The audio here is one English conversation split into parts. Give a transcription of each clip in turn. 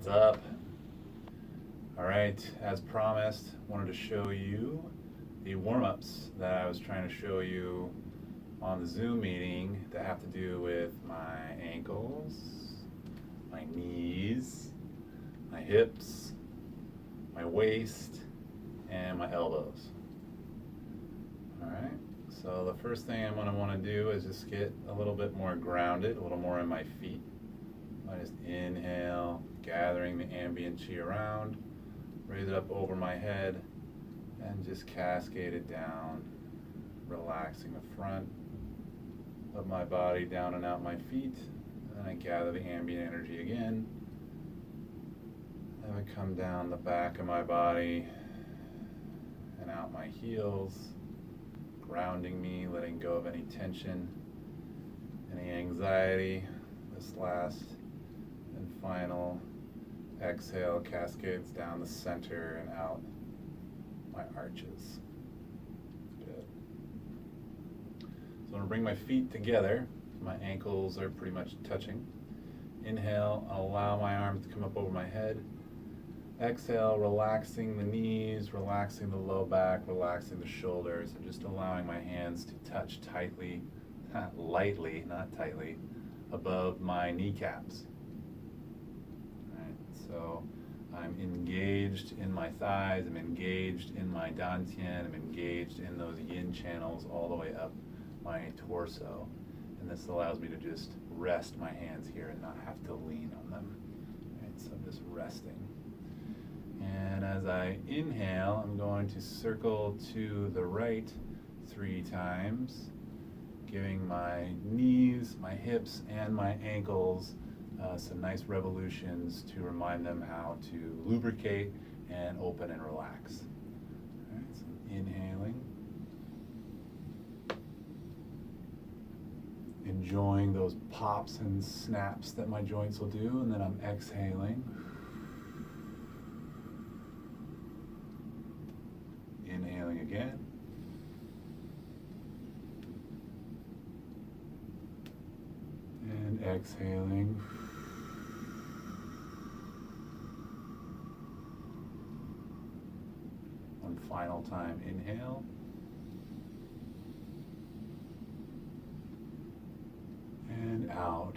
What's up? All right, as promised, wanted to show you the warm-ups that I was trying to show you on the Zoom meeting that have to do with my ankles, my knees, my hips, my waist, and my elbows. All right, so the first thing I'm going to want to do is just get a little bit more grounded, a little more in my feet. I just inhale, gathering the ambient chi around, raise it up over my head, and just cascade it down, relaxing the front of my body down and out my feet. And I gather the ambient energy again. And I come down the back of my body and out my heels, grounding me, letting go of any tension, any anxiety. This last and final exhale cascades down the center and out my arches. Good. So I'm going to bring my feet together. My ankles are pretty much touching. Inhale, allow my arms to come up over my head. Exhale, relaxing the knees, relaxing the low back, relaxing the shoulders, and just allowing my hands to touch tightly, lightly, not tightly, above my kneecaps. So I'm engaged in my thighs, I'm engaged in my dantian, I'm engaged in those yin channels all the way up my torso. And this allows me to just rest my hands here and not have to lean on them. Right, so I'm just resting. And as I inhale, I'm going to circle to the right 3 times, giving my knees, my hips, and my ankles some nice revolutions to remind them how to lubricate and open and relax. All right, so inhaling, enjoying those pops and snaps that my joints will do, and then I'm exhaling. Inhaling again. And exhaling. One final time, inhale. And out.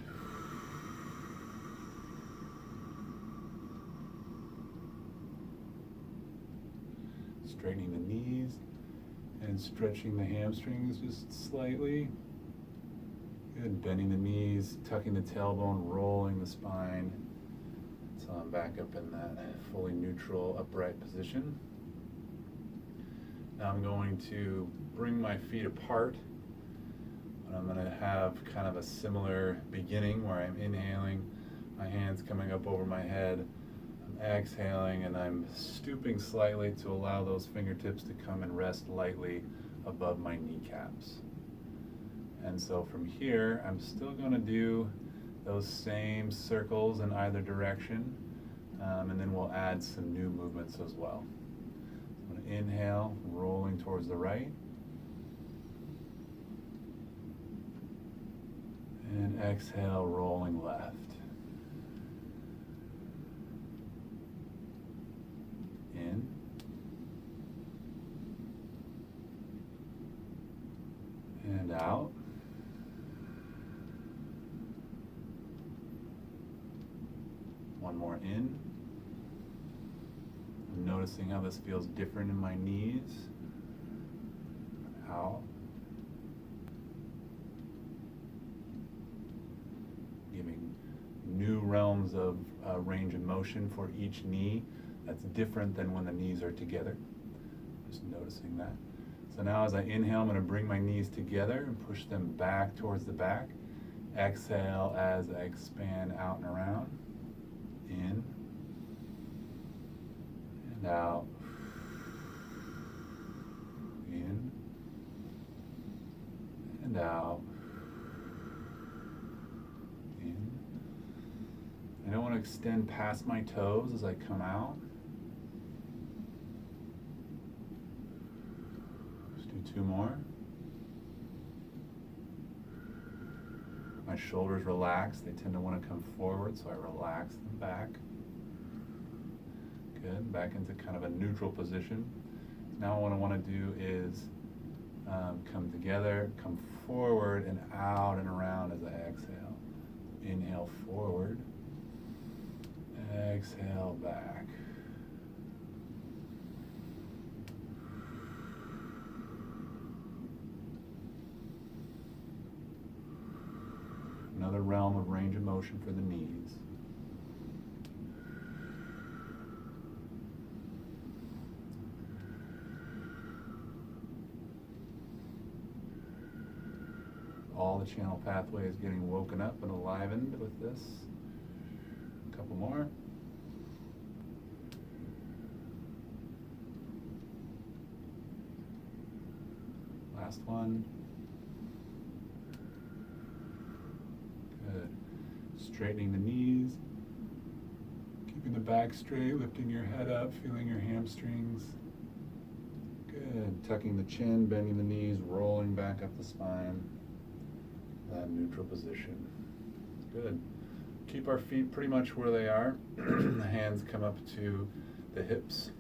Straightening the knees and stretching the hamstrings just slightly. Good, bending the knees, tucking the tailbone, rolling the spine. So I'm back up in that fully neutral upright position. Now I'm going to bring my feet apart. And I'm going to have kind of a similar beginning where I'm inhaling, my hands coming up over my head. I'm exhaling and I'm stooping slightly to allow those fingertips to come and rest lightly above my kneecaps. And so from here, I'm still going to do those same circles in either direction, and then we'll add some new movements as well. So I'm going to inhale, rolling towards the right, and exhale, rolling left. In. And out. One more in. I'm noticing how this feels different in my knees. Out. Giving new realms of range of motion for each knee. That's different than when the knees are together. Just noticing that. So now as I inhale, I'm going to bring my knees together and push them back towards the back. Exhale as I expand out and around. In and out. In and out. In. I don't want to extend past my toes as I come out. Let's do 2 more. My shoulders relax, they tend to want to come forward, so I relax them back. Good, back into kind of a neutral position. Now what I want to do is come together, come forward and out and around as I exhale. Inhale forward, exhale back. Another realm of range of motion for the knees. All the channel pathways getting woken up and enlivened with this. A couple more. Last one. Good. Straightening the knees. Keeping the back straight, lifting your head up, feeling your hamstrings. Good. Tucking the chin, bending the knees, rolling back up the spine. That neutral position. Good. Keep our feet pretty much where they are. The hands come up to the hips.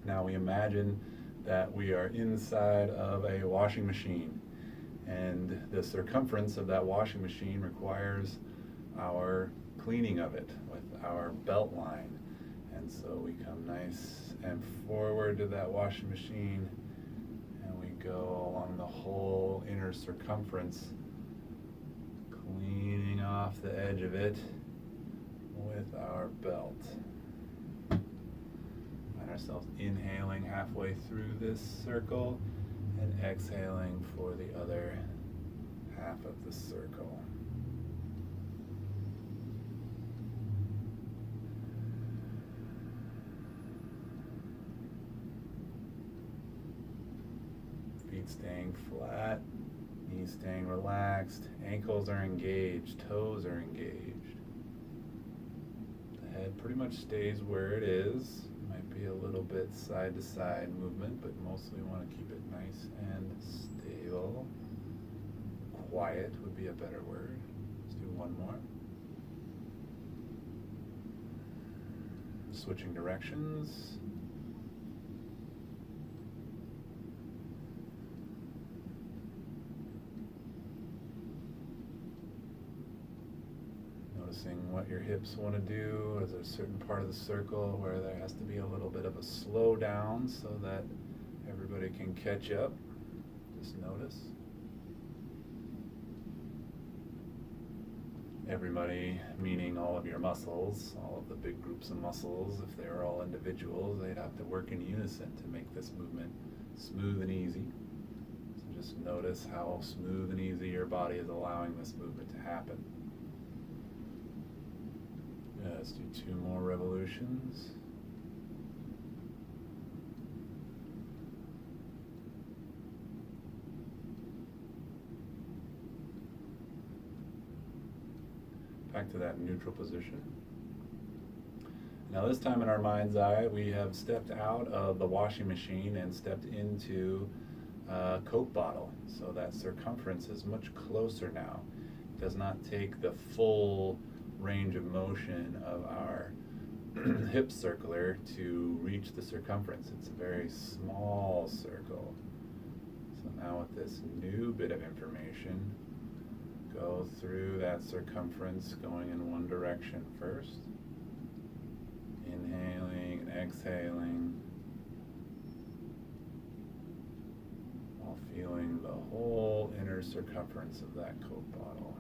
Now we imagine that we are inside of a washing machine, and the circumference of that washing machine requires our cleaning of it with our belt line. And so we come nice and forward to that washing machine, and we go along the whole inner circumference, cleaning off the edge of it with our belt. Find ourselves inhaling halfway through this circle and exhaling for the other half of the circle. Feet staying flat. Knees staying relaxed, ankles are engaged, toes are engaged. The head pretty much stays where it is. Might be a little bit side to side movement, but mostly we want to keep it nice and stable. Quiet would be a better word. Let's do one more. Switching directions. Noticing what your hips want to do. Is there a certain part of the circle where there has to be a little bit of a slow down so that everybody can catch up? Just notice. Everybody, meaning all of your muscles, all of the big groups of muscles. If they were all individuals, they'd have to work in unison to make this movement smooth and easy. So just notice how smooth and easy your body is allowing this movement to happen. Let's do 2 more revolutions. Back to that neutral position. Now this time in our mind's eye, we have stepped out of the washing machine and stepped into a Coke bottle. So that circumference is much closer now. It does not take the full range of motion of our hip circular to reach the circumference. It's a very small circle. So now with this new bit of information, go through that circumference going in one direction first. Inhaling and exhaling while feeling the whole inner circumference of that Coke bottle.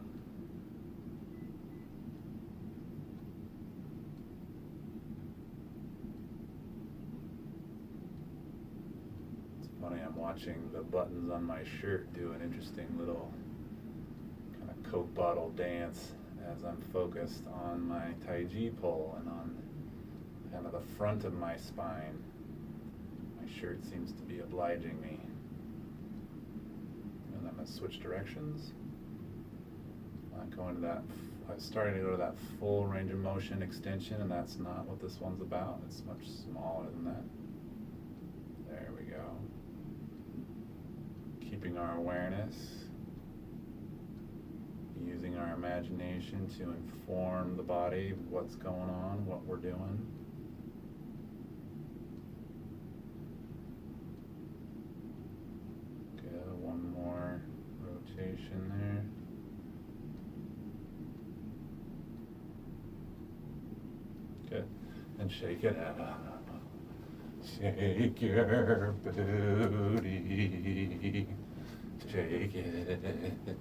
Funny, I'm watching the buttons on my shirt do an interesting little kind of Coke bottle dance as I'm focused on my Tai Chi pole and on kind of the front of my spine. My shirt seems to be obliging me. And I'm going to switch directions. I'm going to that, I'm starting to go to that full range of motion extension, and that's not what this one's about. It's much smaller than that. There we go. Keeping our awareness, using our imagination to inform the body what's going on, what we're doing. it and shake it out. Shake your booty. Shake it.